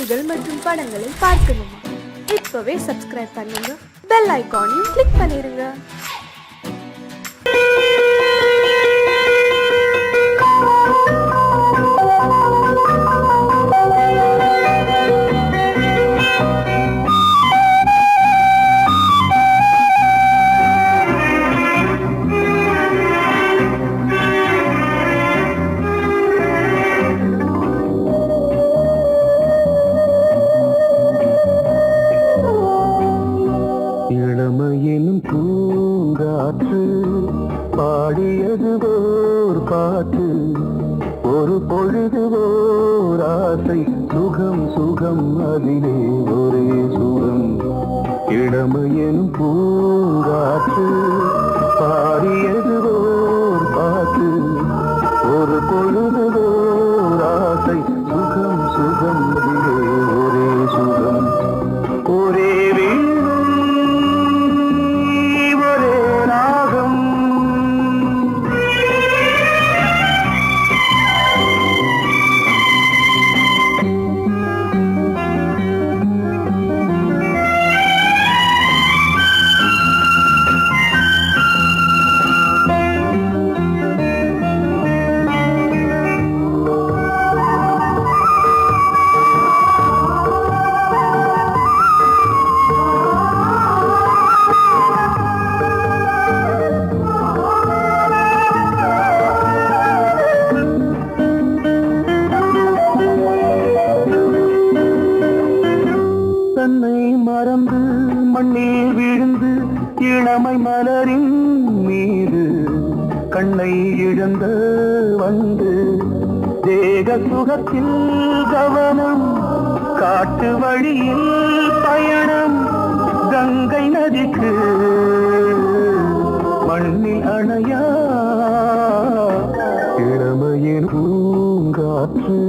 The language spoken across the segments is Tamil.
பாடல்கள் மற்றும் படங்களை பார்க்கணுமா? இப்பவே சப்ஸ்கிரைப் பண்ணுங்க, பெல் ஐகானையும் கிளிக் பண்ணிருங்க. இளமையினும் பூங்காற்று பாடியது ஓர் பாட்டு, ஒரு பொழுது ஓர் ஆசை, சுகம் சுகம் அதிலே ஒரே சுகம். இளமையினும் பூங்காற்று பாடியது ஓர் பாட்டு, ஒரு பொழுது ஓர் ஆசை, சுகம் சுகம் அதிலே ஒரே சுகம். ஒரே மறந்து மண்ணில் விழுந்து இளமை மலரின் மீது கண்ணை இழந்த வந்து தேக சுகத்தில் கவனம், காட்டு வழியில் பயணம், கங்கை நதிக்கு மண்ணில் அணையா இளமையின் பூங்காற்று.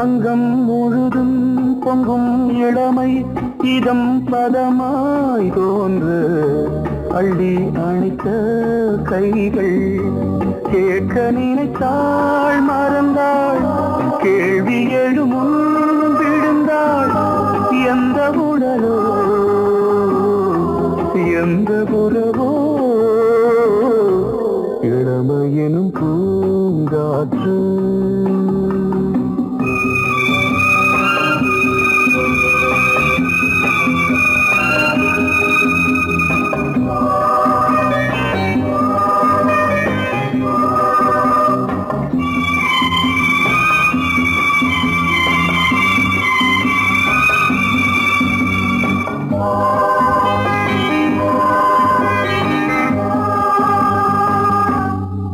அங்கம் முழுதும் பொங்கும் இளமை இதம் பதமாய் தோன்று, அள்ளி அணைத்த கைகள் கேட்க நினைத்தாள் மறந்தாள், கேள்வி எழுமுன் விழுந்தாள். எந்த உடலோ எந்த புறவோ இளமையெனும் பூங்காற்று.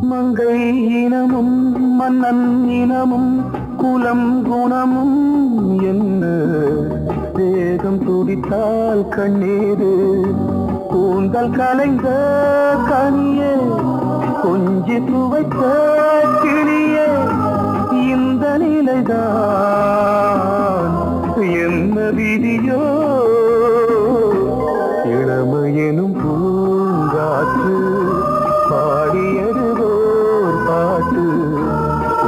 மங்கை இனமும் மன்னன் இனமும் குலம் குணமும் என்ன, தேகம் துடித்தால் கண்ணீரு, கூந்தல் கலைந்த கனியே, கொஞ்சி துவைத்த கிளியே, இந்த நிலைதான் என்ன விதியோ. இளமையெனும் பூங்காற்று பாடியது ஓர் பாட்டு,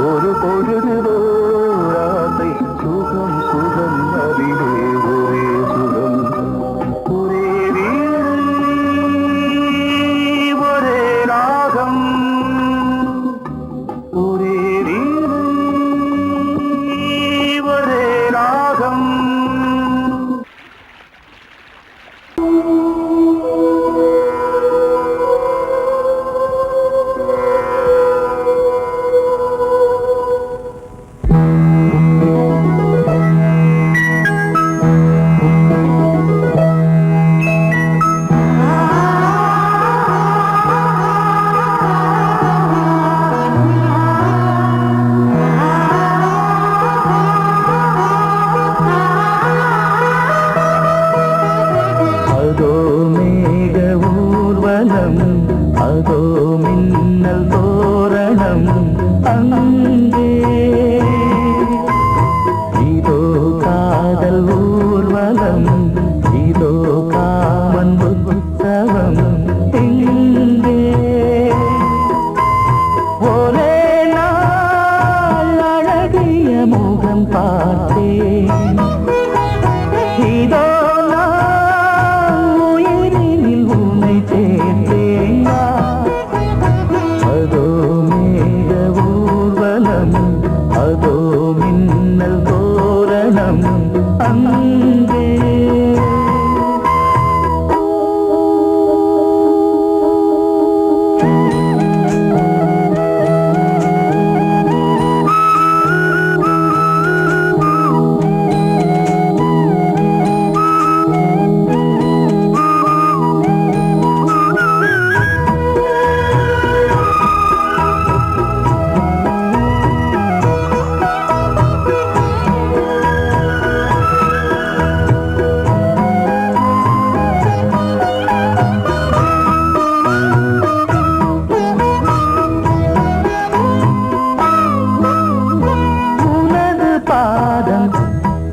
ஒரு பொழுது ஓர் ஆசை, சுகம் சுகம் அதிலே ஒரே சுகம். ஒரே வீணை ஒரே ராகம், ஒரே வீணை ஒரே ராகம். உற்சவம் இங்கே. ஒரே நாள் அழகிய முகம் பார்த்தேன். இதோ நான் உயிரினில் உன்னை சேர்த்தேன். அதோ மேக ஊர்வலம், அதோ மின்னல் தோரணம் அங்கே.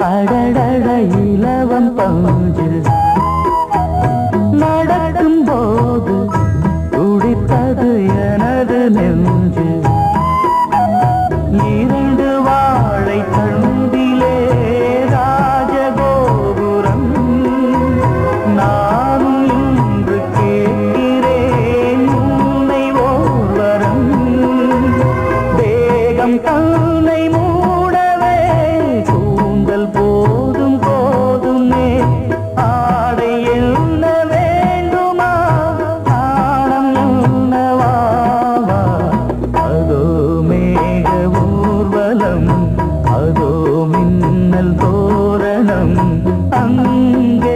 அடடட இலவம் பஞ்சு நடக்கும் போது துடித்தது எனது நெஞ்சு. இரண்டு வாழை தண்டிலே ராஜகோபுரம். நானும் இன்று கேட்கிறேன் உன்னை ஓர்வரம். தேகம் தன்னை மூடவே கூந்தல் போதும் போதுமே. ஆடை என்ன வேண்டுமா, தானம் என்னவா? அதோ மேக ஊர்வலம், அதோ மின்னல் தோரணம் அங்கே.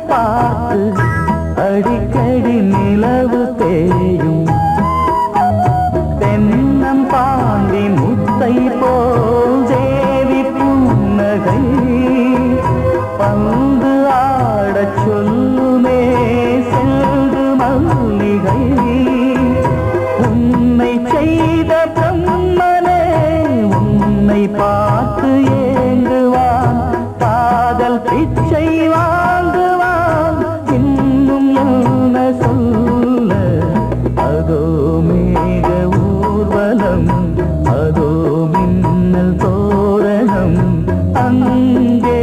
பார்த்து அடிக்கடி நிலவு தேயும். தென்னம் பாண்டி முத்தை போல் தேவி புன்னகை. பந்து ஆடச் சொல்லுமே செல்து மல்லிகை. உன்னை செய்த பிரம்மனே உன்னை பார்த்து ஏங்குவான். காதல் பிச்சை வாங்குவான். இன்னும் என்ன சொல்ல? அதோ மேக ஊர்வலம், அதோ மின்னல் தோரணம் அங்கே.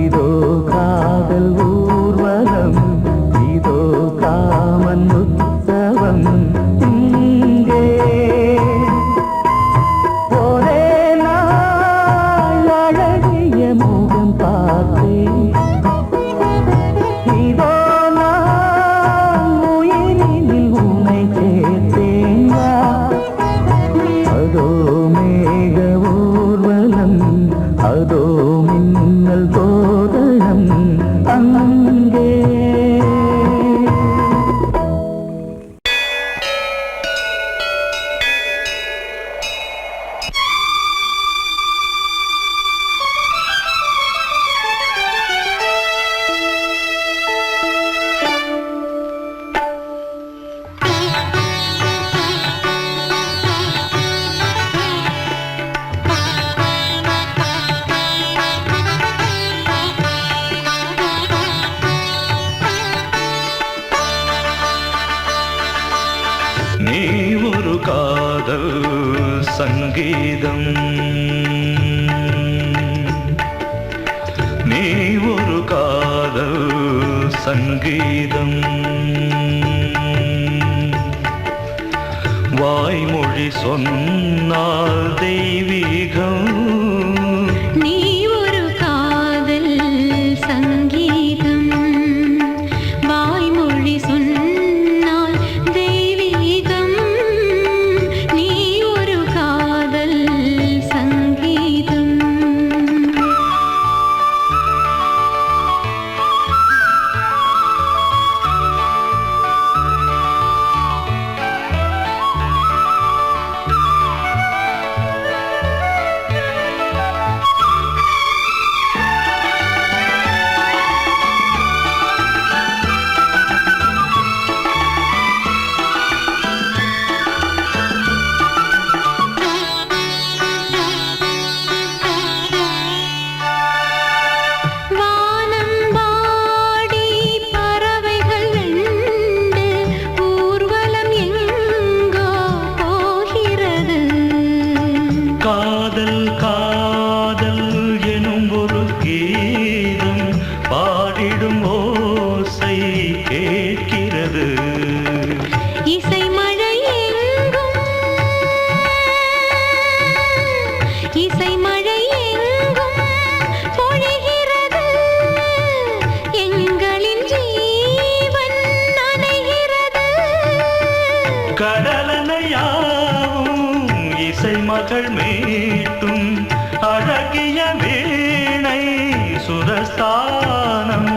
இதோ காதல் ஊர்வலம், இதோ காமன் உற்சவம் இங்கே. ஒரே நாள் அழகிய முகம் பார்த்தேன். இதோ நான் உயிரினில் உன்னை சேர்த்தேன். அதோ மேக ஊர்வலம், அதோ மின்னல் தோரணம் அங்கே. நீ ஒரு காதல் சங்கீதம், நீ ஒரு காதல் சங்கீதம். வாய்மொழி சொன்னால் தெய்வீகம். நீ ஒரு காதல் சங்கீதம். வாய்மொழி சொன்னால் தெய்வீகம். நீ ஒரு காதல் சங்கீதம். காதல் காதல் எனும் ஒரு கீதம் பாடிடும் ஓசை கேட்கிறது. இசை மழை எங்கும் இசை மழை எங்கும் பொழிகிறது. எங்களின் ஜீவன் நனைகிறது. கடலனையாவும் இசை மகள் மீட்டும் அழகிய வீணை சுரஸ்தானம்.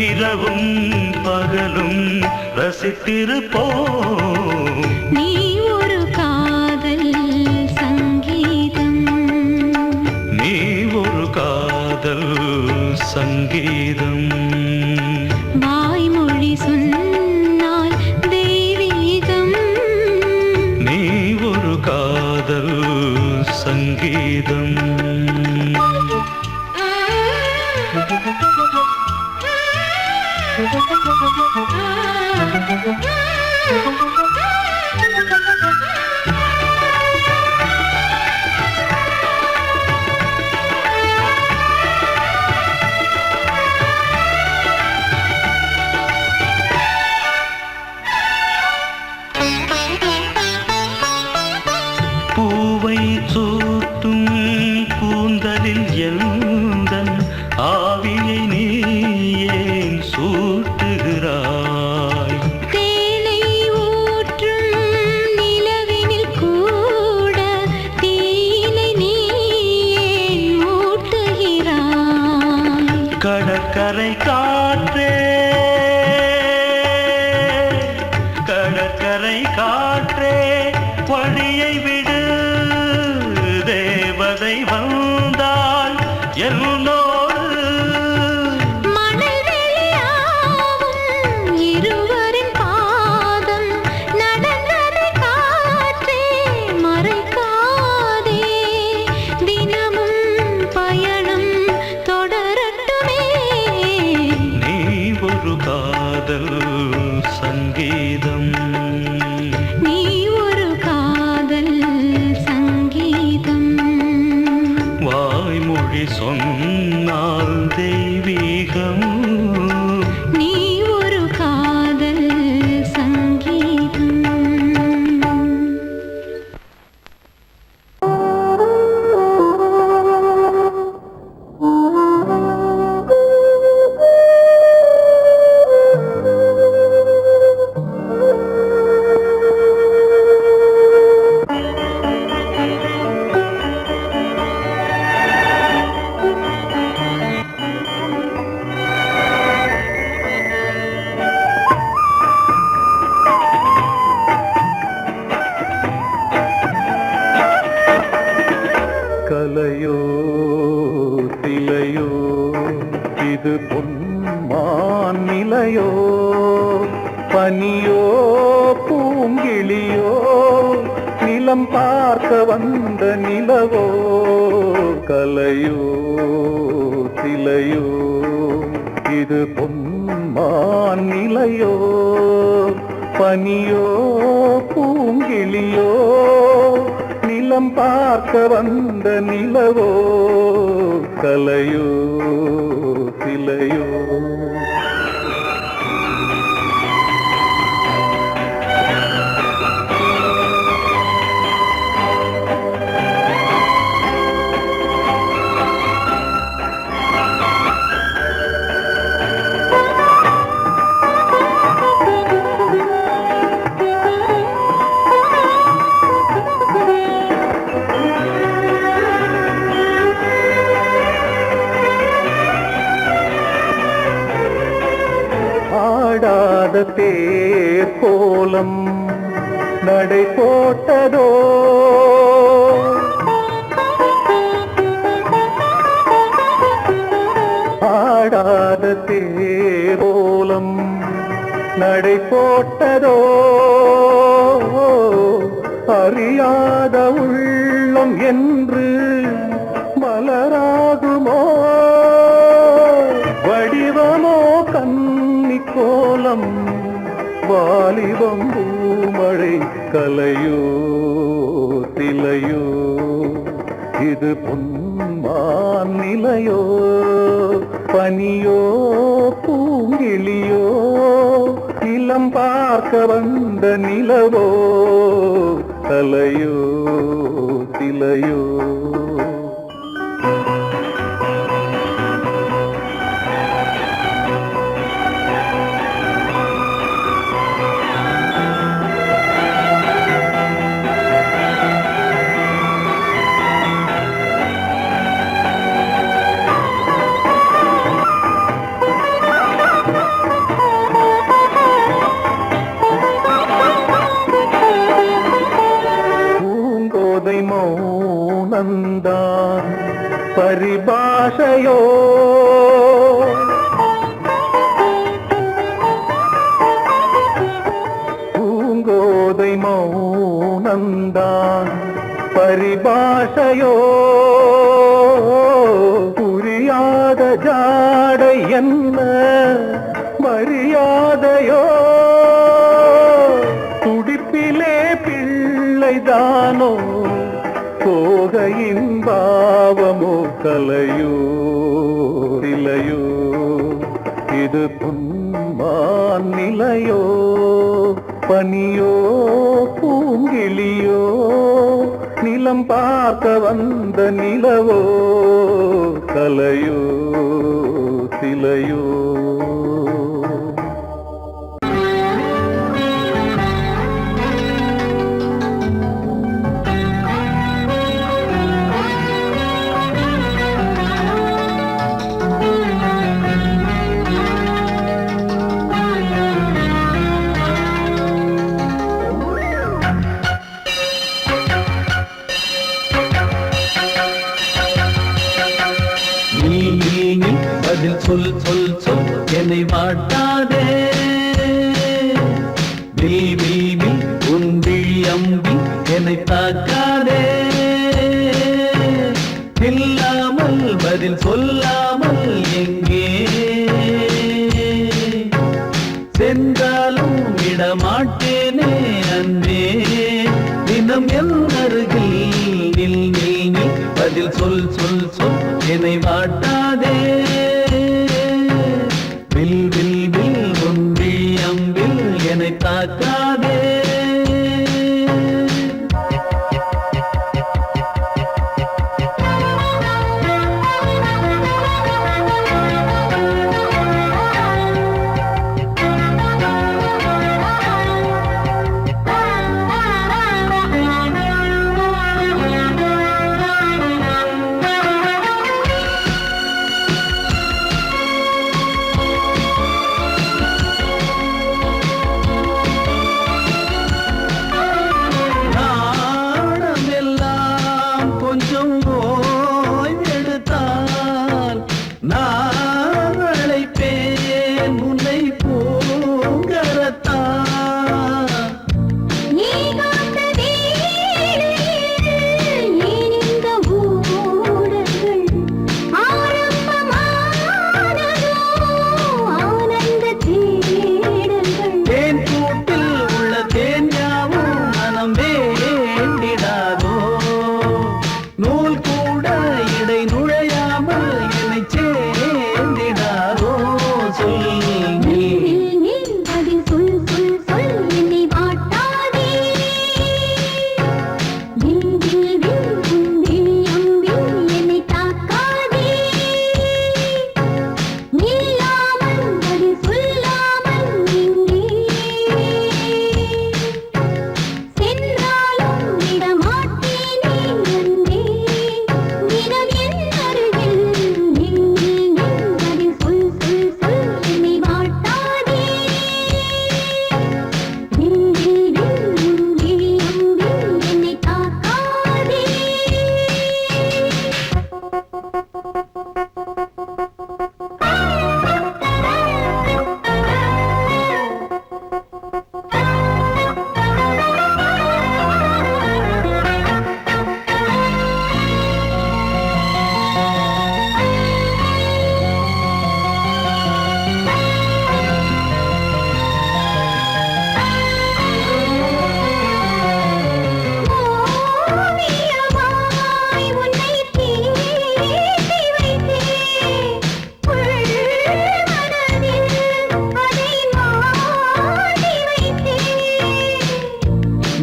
இரவும் பகலும் ரசித்திருப்போம். நீ ஒரு காதல் சங்கீதம். நீ ஒரு காதல் சங்கீதம். வாய்மொழி சொன்னால் தெய்வீகம். நீ ஒரு காதல் சங்கீதம். பூவை சூட்டும் கூந்தலில் எந்தன் ஆவியை நீ ஏன் சூட்டுகிறாய்? தேனை ஊற்றும் நிலவினில் கூட தீனை நீ ஏன் மூட்டுகிறாய்? கடற்கரை காற்றே கடற்கரை காற்றே வழியை விடு. தேவதை வந்தால் என்னோடு மணல் வெளியாகும் இருவரின் பாதம் நடந்ததை காற்றே மறைக்காதே. தினமும் பயணம் தொடரட்டுமே. நீ ஒரு காதல் சங்கீதம். நீ ஒரு காதல் சங்கீதம். வாய்மொழி சொன்னால் தெய்வீகம். நீ ஒரு காதல் சங்கீதம். கலையோ சிலையோ இது பொன்மான் நிலையோ, பனியோ பூங்கிளியோ, நிலம் பார்க்க வந்த நிலவோ. கலையோ சிலையோ இது பொன்மான் நிலையோ, பனியோ பூங்கிளியோ, நிலம் பார்க்க வந்த நிலவோ. கலையோ சிலையோ தேர் கோலம் நடை போட்டதோ ஆடாத தேரோலம் நடை போட்டதோ அறியாத உள்ளம் என்று மலராகுமோ வடிவமோ கன்னி கோலம் வாலிபம் பூமழை கலையோ திலையோ இது பொன்மான் நிலையோ பனியோ பூங்கிளியோ இளம் பார்க்க வந்த நிலவோ தலையோ திலையோ மௌனந்தான் பரிபாஷையோ பூங்கோதை மௌனந்தான் பரிபாஷையோ புரியாத ஜாடை என்ன மரியாதையோ துடிப்பிலே பிள்ளைதானோ சோகையின் பாவமோ கலையோ இலையோ இது பொன்மான் நிலையோ பனியோ பூங்கிளியோ நிலம் பார்க்க வந்த நிலவோ கலையோ சிலையோ பதில் சொல் சொல் சொல் என்னை வாட்டாதே வில் வில் வில் உன் விழி அம்பி என்னை தாக்காதே இல்லாமல் பதில் சொல்லாமல் எங்கே சென்றாலும் விடமாட்டேனே அன்பே தினம் என் அருகில் நில் நில் நில் பதில் சொல் சொல் சொல் என்னை வாட்டாதே வில் வில் வில் உன் விழி அம்பில் என்னை தாக்காதே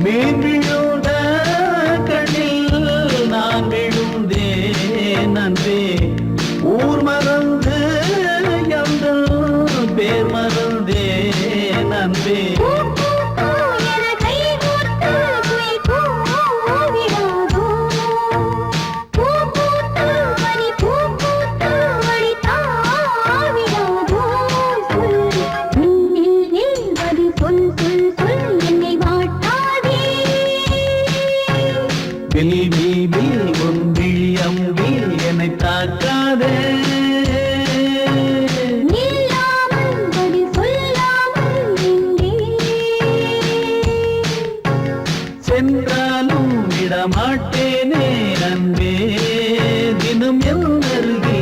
மீன் விழுந்த கண்ணில் நான் விழுந்தேன் அன்பே ஊர் மறந்து எந்த பேர் மறந்தேன் அன்பே என்னை தாக்காதே சென்றாலும் விடமாட்டேனே அன்பே தினம் என்னருகே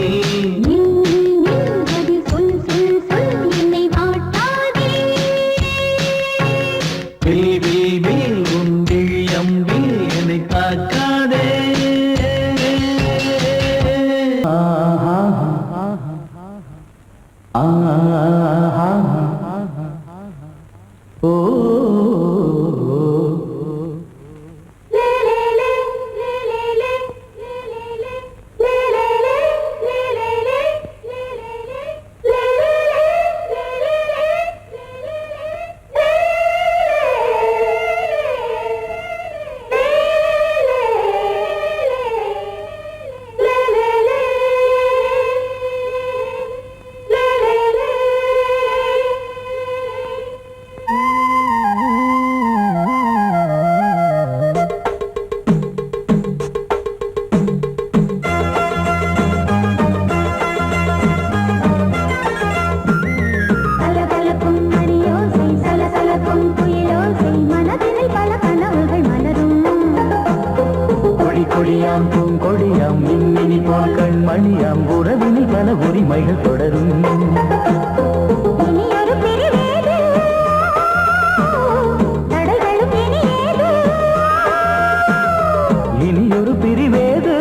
உன் விழியம்பில் என்னை தாக்காதே கொடியாம் பூங்கொடியாம் மின்மினி போல் கண்மணியாம் உறவினில் பல உரிமைகள் தொடரும் இனியொரு பிரிவேது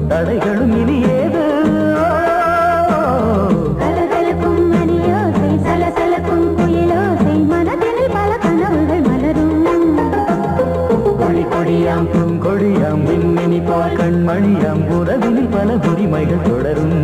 தடைகளும் இனியேது கலகலக்கும் மணியோசை சலசலக்கும் குயிலோசை மனதினில் பல கனவுகள் மலரும் கொடியாம் பூங்கொடியாம் மின்மினி போல் கண்மணியாம் உறவினில் பல உரிமைகள் தொடரும்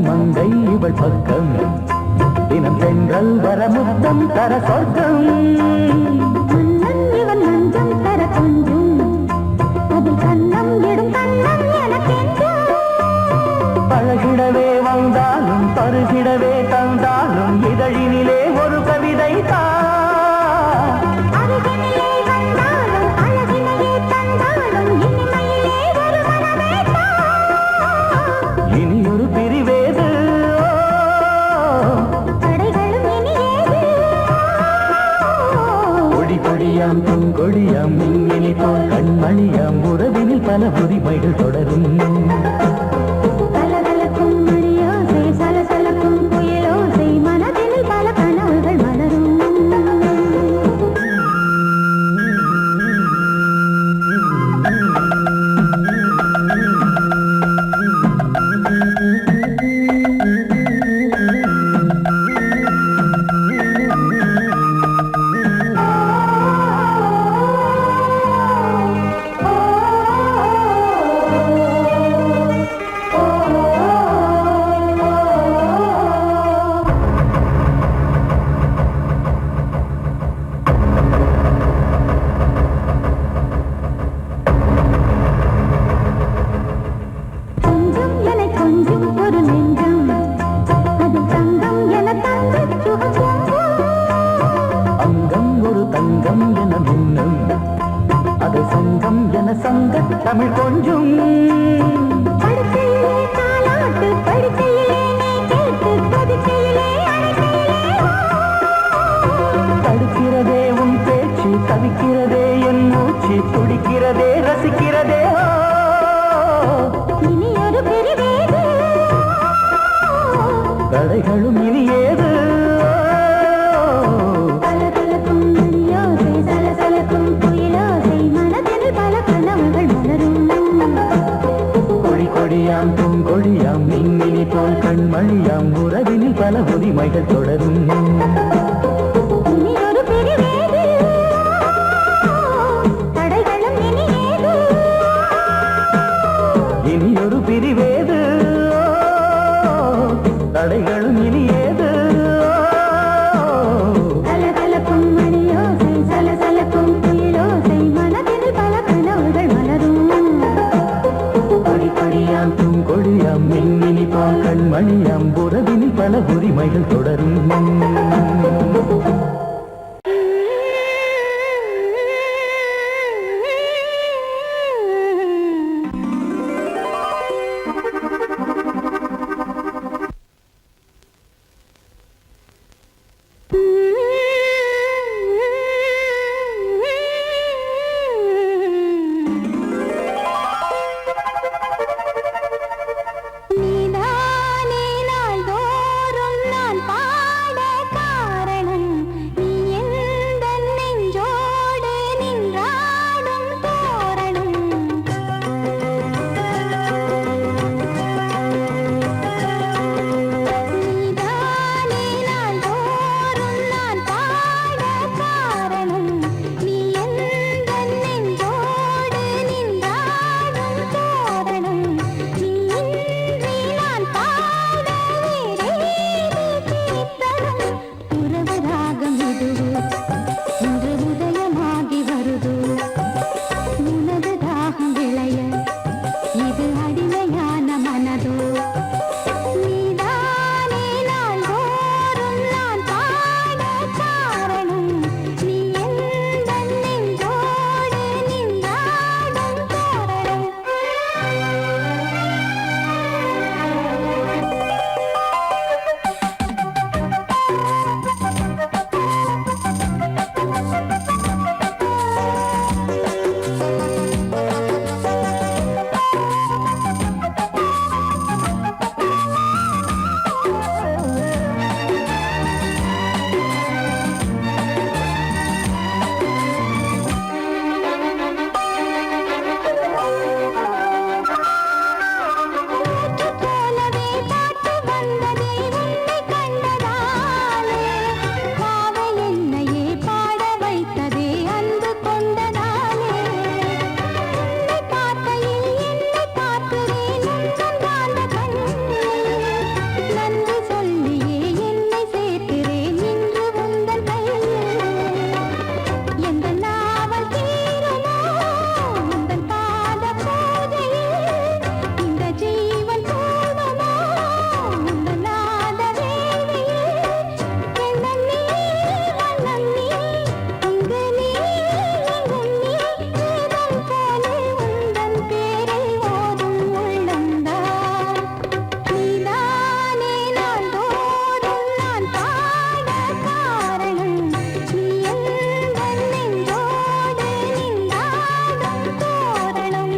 மங்கை இவள் பக்கம் தினம் சென்றல் வர முத்தம் தர சொர்க்கம் இவன் மஞ்சம் தர கொஞ்சம் அதில் கண்ணம் இடும் கண்ணம் எனக்கென்றும் பழகிடவே வந்தாலும் பருகிடவே தந்தாலும் இதழினிலே ஒரு கவிதை அருகினிலே வந்தாலும் அழகினையே தந்தாலும் இனிமையிலே ஒரு மனமே இனியொரு பிரிவேது கொடி கொடியாம் பூங்கொடியாம் மின்மினி போல் கண்மணியாம் உறவினில் பல உரிமைகள் தொடரும் கலகலக்கும் மணியோசை சலசலக்கும் குயிலோசை மனதினில் பல கனவுகள் மலரும் தமிழ் கொஞ்சம் படுக்கையிலே தாலாட்டு படுக்கையிலே நீ கேட்டு படுக்கையிலே அழைக்கையிலே இனிக்கிறதே உன் பேச்சு, தவிக்கிறதே என் மூச்சு, துடிக்கிறதே ரசிக்கிறதே. இனி ஒரு பிரிவேது, தடைகளும் இனி ஏது. கலகலக்கும் மணியோசை, சலசலக்கும் குயிலோசை, மனதில் பல கனவுகள் மலரும். கொடி கொடியாம் பூங்கொடியாம் மின்மினி போல் கண்மணியாம், உறவினில் பல உரிமைகள் தொடரும். இனி ஒரு பிரிவேது, தடைகளும் இனி ஏது. இனி ஒரு பிரிவேது, தடைகளும் இனி ஏது. கலகலக்கும் மணியோசை, சலசலக்கும் குயிலோசை, மனதில் பல கனவுகள் மலரும். கொடி கொடியாம் பூங்கொடியாம் மின்மினி போல் கண்மணியாம், உறவினில் பல உரிமைகள் தொடரும். நீதானே நாள்தோறும் நான் பாட காரணம், நீ எந்தன் நெஞ்சோடு நின்றாடும் தோரணம். நீதானே நாள்தோறும் நான் பாட காரணம், நீ எந்தன் நெஞ்சோடு நின்றாடும் தோரணம். நீ இன்றி நான் பாட வேறேது கீர்த்தனம். உறவு ராகம் இதுவோ இன்று உதயமாகி வருதோ, உனது தாகம் விளைய இது அடிமையான மனதோ. நீதானே நாள்தோறும் நான் பாட காரணம், நீ எந்தன் நெஞ்சோடு நின்றாடும் தோரணம். போலவே பாட்டு வந்ததே உன்னை கண்டதாலே, பாவை என்னையே பாட வைத்ததே அன்பு கொண்டதாலே. உன்னை பார்க்கையில் என்னை பார்க்கிறேன் உந்தன் காந்த கண்ணில், நன்றி சொல்லியே என்னை சேர்க்கிறேன் இன்று உந்தன் கையில். எந்த நாவல் தீருமோ உந்தன் பாத பூஜையில், இந்த ஜீவன் போதுமோ உந்தன் நாத வேளையில். எண்ணம் நீ வண்ணம் நீ, இங்கு நீ எங்கும் நீ, வேதம் போலே உந்தன் பேரை ஓதும் உள்ளம்தான். நீதானே நாள்தோறும் நான் பாட காரணம், நீ எந்தன் நெஞ்சோடு நின்றாடும் தோரணம்.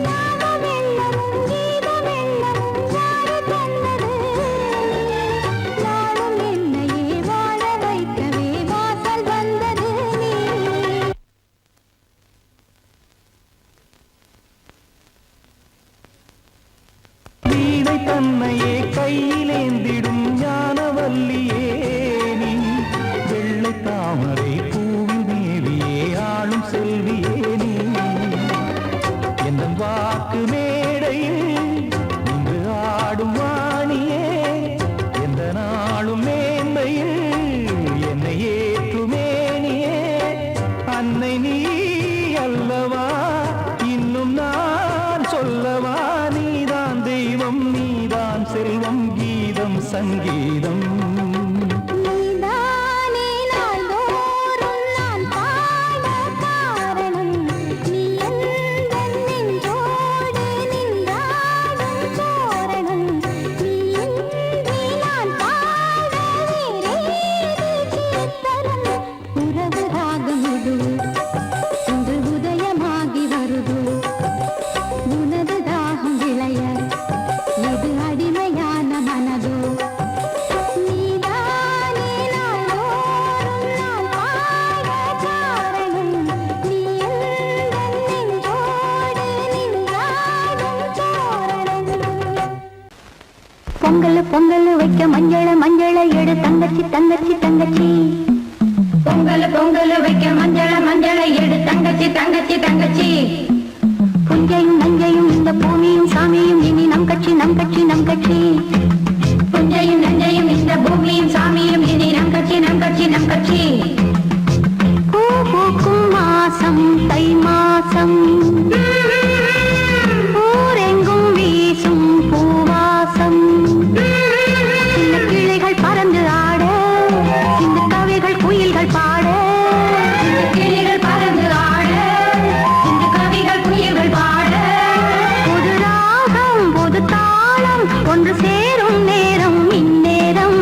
ஞானமெல்லமும் கீதமெல்லமும் யாரு தந்தது? நாளும் என்னையே வாழ வைக்கவே வாசல் வந்தது நீ. வீணை தன்னையே கையிலேந்திடும் ஞானவல்லியே நீ, வெள்ளை தாமரை பூவில் மேவியே ஆளும் செல்வியே நீ. என் வாக்கு மேடையில் சங்கீதம். நீதானே நாள்தோறும் நான் பாட காரணம். நீ எந்தன் நெஞ்சோடு நின்றாடும் தோரணம். நீ இன்றி நான் பாட வேறேது கீர்த்தனம். உறவு ராகம் இது இன்று உதயமாகி வருது. உனது தாகம் விளைய இது அடிமையான மனதோ. நீதானே நாள்தோறும் நான் பாட காரணம். நீ எந்தன் நெஞ்சோடு நின்றாடும் தோரணம். பொங்கல் பொங்கல் வைக்க மஞ்சள மஞ்சள எடு தங்கச்சி தங்கச்சி தங்கச்சி. பொங்கல் பொங்கல் வைக்க மஞ்சள மஞ்சள எடு தங்கச்சி தங்கச்சி தங்கச்சி. புஞ்சையும் நஞ்சையும் இந்த பூமியும் சாமியும் இனி நம் கட்சி நம் கட்சி நம் கட்சி. புஞ்சையும் நஞ்சையும் இந்த பூமியும் சாமியும் இனி நம் கட்சி நம் கட்சி நம் கட்சி. பூ பூக்கும் மாசம் தை மாசம். ஊரெங்கும் வீசும் பூவாசம். சின்ன கிளைகள் பறந்து ஆட சின்ன கவிகள் குயில்கள் பாட. சின்ன கிளைகள் பறந்து ஆட சின்ன கவிகள் குயில்கள் பாட. புது ராகம் புது தாளம் ஒன்று சேரும் நேரம் இந்நேரம்.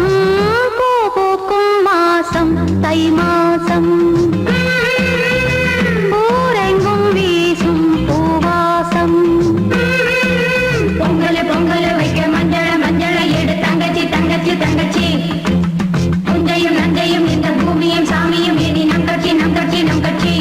பூ பூக்கும் மாசம் தை மாசம். ஊரெங்கும் வீசும் பூவாசம். பொங்கல் பொங்கல் வைக்க மஞ்சள மஞ்சள எடு தங்கச்சி தங்கச்சி தங்கச்சி. புஞ்சையும் நஞ்சையும் இந்த பூமியும் சாமியும் இனி நம் கட்சி நம் கட்சி நம் கட்சி.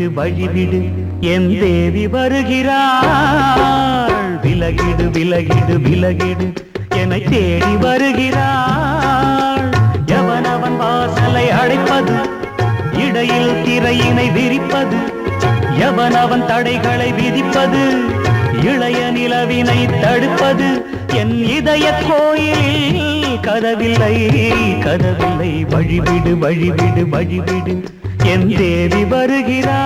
வழிவிடு வழிவிடு என் தேவி வருகிறாள். விலகிடு விலகிடு விலகிடு என்னை தேடி வருகிறாள். எவனவன் வாசலை அடைப்பது, இடையில் திரையினை விரிப்பது, எவனவன் தடைகளை விதிப்பது, இளைய நிலவினை தடுப்பது, என் இதய கோயிலில் கதவில்லை கதவில்லை. வழிவிடு வழிவிடு வழிவிடு என் தேவி வருகிறாள்.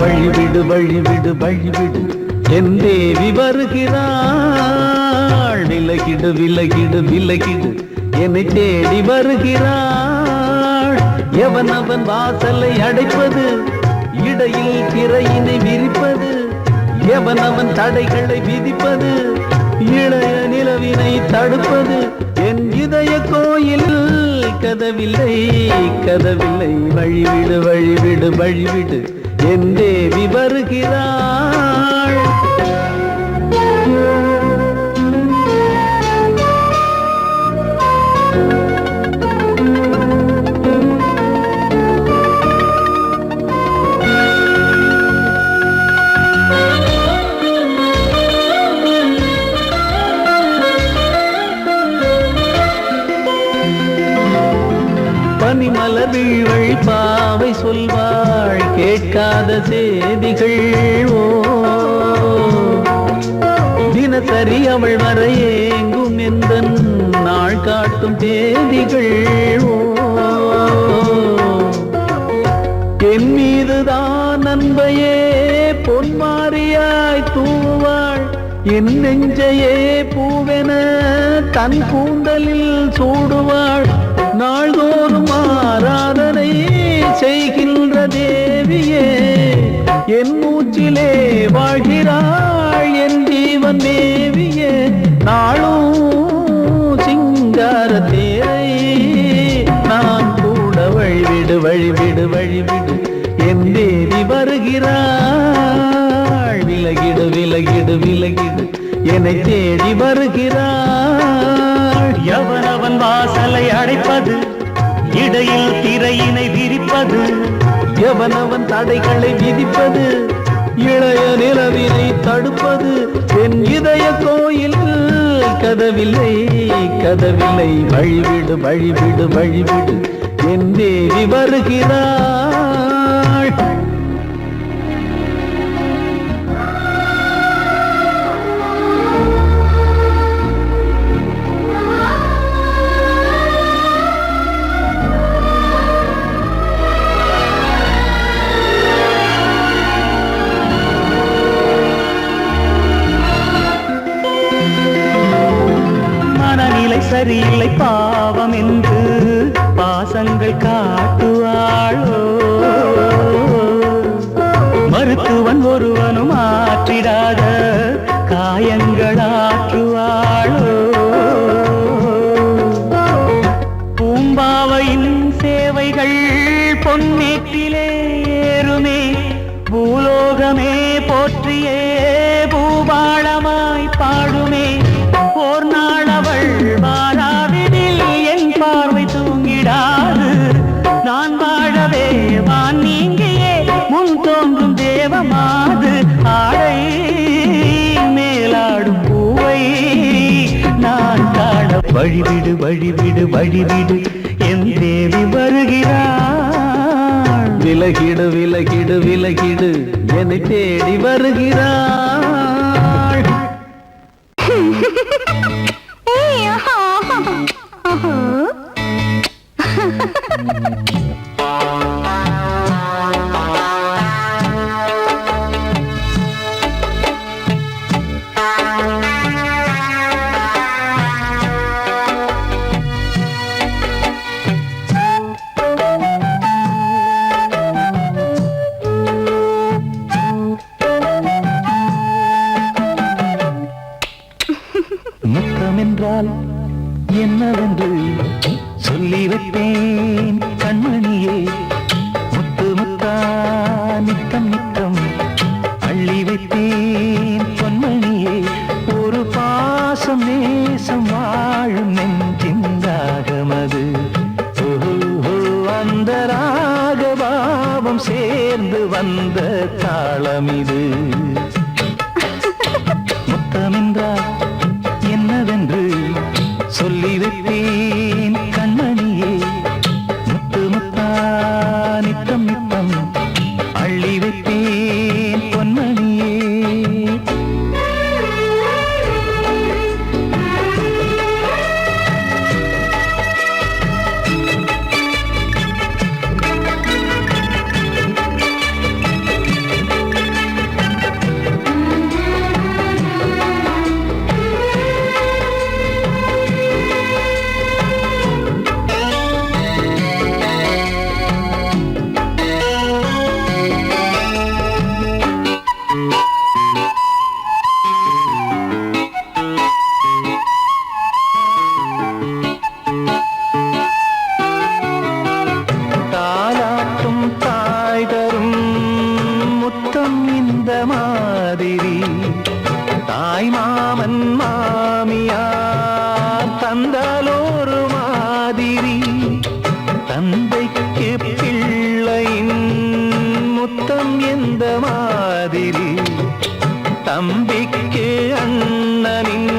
வழிவிடு வழிவிடு வழிவிடு என் தேவி வருகிறாள். விலகிடு விலகிடு விலகிடு என்னை தேடி வருகிறாள். எவனவன் வாசலை அடைப்பது, இடையில் திரையினை விரிப்பது, எவனவன் தடைகளை விதிப்பது, இளைய நிலவினை தடுப்பது, என் இதய கோயில் கதவில்லை கதவில்லை. வழிவிடு வழிவிடு வழிவிடு என் தேவி வருகிறாள். பனிமலர் வீழ்வழி பாவை சொல்வாள் கேட்காத செய்திகள். ஓ தினசரி அவள் வர ஏங்கும் எந்த நாள் காட்டும் தேதிகள். ஓ என் மீதுதான் அன்பையே பொன்மாரியாய் தூவாள். என் நெஞ்சையே பூவென தன் கூந்தலில் சூடுவாள். நாள்தோறும் ஆராதனை செய்கின்ற தேவியே, என் மூச்சிலே வாழ்கிறாள் என் ஜீவன் தேவியே. நாளும் சிங்கார தேரை நான் கூட வழிவிடு வழிவிடு வழிவிடு என் தேவி வருகிறாள். விலகிடு விலகிடு விலகிடு என்னை தேடி வருகிறாள். எவனவன் வாசலை அடைப்பது, இடையில் திரையினை விரிப்பது, எவனவன் தடைகளை விதிப்பது, இளைய நிலவினை தடுப்பது, என் இதய கோயில் கதவில்லை கதவில்லை. வழிவிடு வழிவிடு வழிவிடு என் தேவி வருகிறாள். சரியில்லை பாவம் என்று பாசங்கள் காட்டுவாளோ. மருத்துவன் ஒருவனும் ஆற்றிடாத காயங்களாற்றுவாளோ. பூம்பாவையின் சேவைகள் பொன்னேற்றிலே ஏறுமே, பூலோகமே போற்றியே பூபாளமாய் பாடுமே. ஓர் நாள் அவள் வாராவிடில் என் பார்வை தூங்கிடாது. நான் வாழவே வான் நீங்கியே முன் தோன்றும் தேவமாது. ஆடை மேலாடும் பூவை நான் காண வழிவிடு வழிவிடு வழிவிடு என் தேவி வருகிறாள். விலகிடு விலகிடு விலகிடு என்னை தேடி வருகிறாள். முத்தமென்றால் என்னவென்று சொல்லி வைப்பேன் கண்மணியே. முத்து முத்தா நித்தம் நித்தம் அள்ளி வைப்பேன் பொன்மணியே. ஒரு பாசம் நேசம் வாழும் நெஞ்சின் ராகமது. ஓ பாவம் சேர்ந்து வந்த தாளம் இது. முத்தமென்றால் என்னவென்று சொல்லி வைத்தேன் கண்மணியே. முத்து முத்தா நித்தம் நித்தம் அள்ளி வைத்தேன் பொன்மணியே. தாலாட்டும் தாய் தரும் முத்தம் இந்த மாதிரி தாய் மாமன் மாமியார் தந்தாலோரு மாதிரி. தந்தைக்கு பிள்ளையின் முத்தம் எந்த மாதிரி தம்பிக்கு அண்ணனின்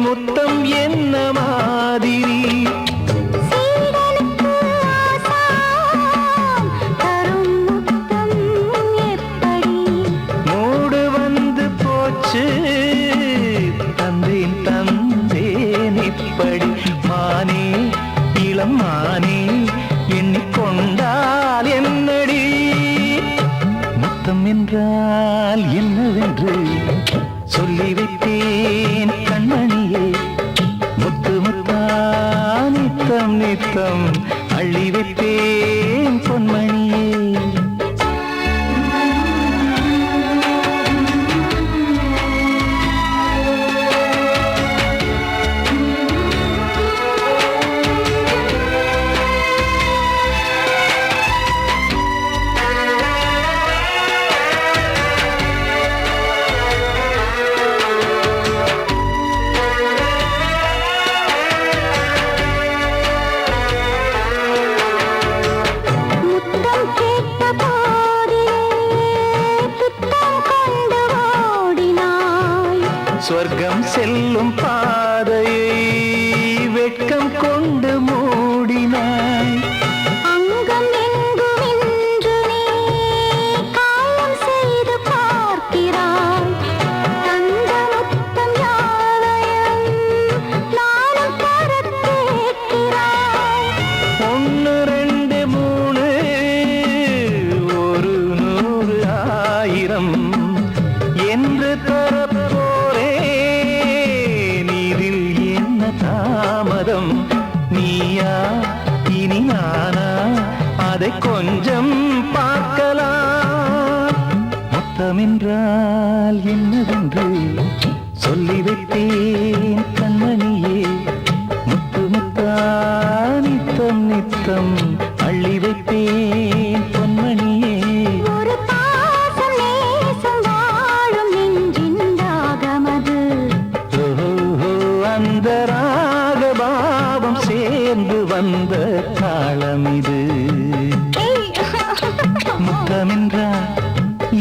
முத்தம் என்ன மாதிரி. சீடனுக்கு ஆசான் தரும் முத்தம் எப்படி? மூடு வந்து போச்சு தந்தேன் தந்தேன் இப்படி. மானே இளம் மானே எண்ணிக்கொண்டால் என்னடி. முத்தம் என்றால் என்னவென்று சொல்லி வைத்தேன் கண்மணியே. முத்து முத்தா நித்தம் நித்தம் அள்ளி வைத்தேன் பொன்மணியே. முத்தம் கேட்ட போதிலே துத்தம் கொண்டு ஓடினாய். சொர்க்கம் செல்லும் பாதையை வெட்கம் கொண்டு மூடினாய். அங்கம் எங்கும் இன்று நீ காயம் செய்து பார்க்கிறாய். தந்த முத்தம் யாவையும் நானும் தரக் கேட்கிறாய். ஒன்று ரெண்டு மூணு ஒரு நூறு ஆயிரம் என்று தரப்போரேன். இதில் என்ன தாமதம்? நீயா இனி நானா அதை கொஞ்சம் பார்க்கலாம். முத்தமென்றால் என்னவென்று சொல்லி வைத்தேன் கண்மணியே. முத்து முத்தா நித்தம் நித்தம் அள்ளி வைத்தேன் பொன்மணியே. ஒரு பாசம் நேசம் வாழும் நெஞ்சின் ராகமது. ஓஹோ அந்த ராகபாவம் சேர்ந்து வந்த தாளம் இது. முத்தமென்றால்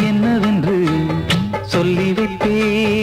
என்னவென்று சொல்லி வைத்தேன்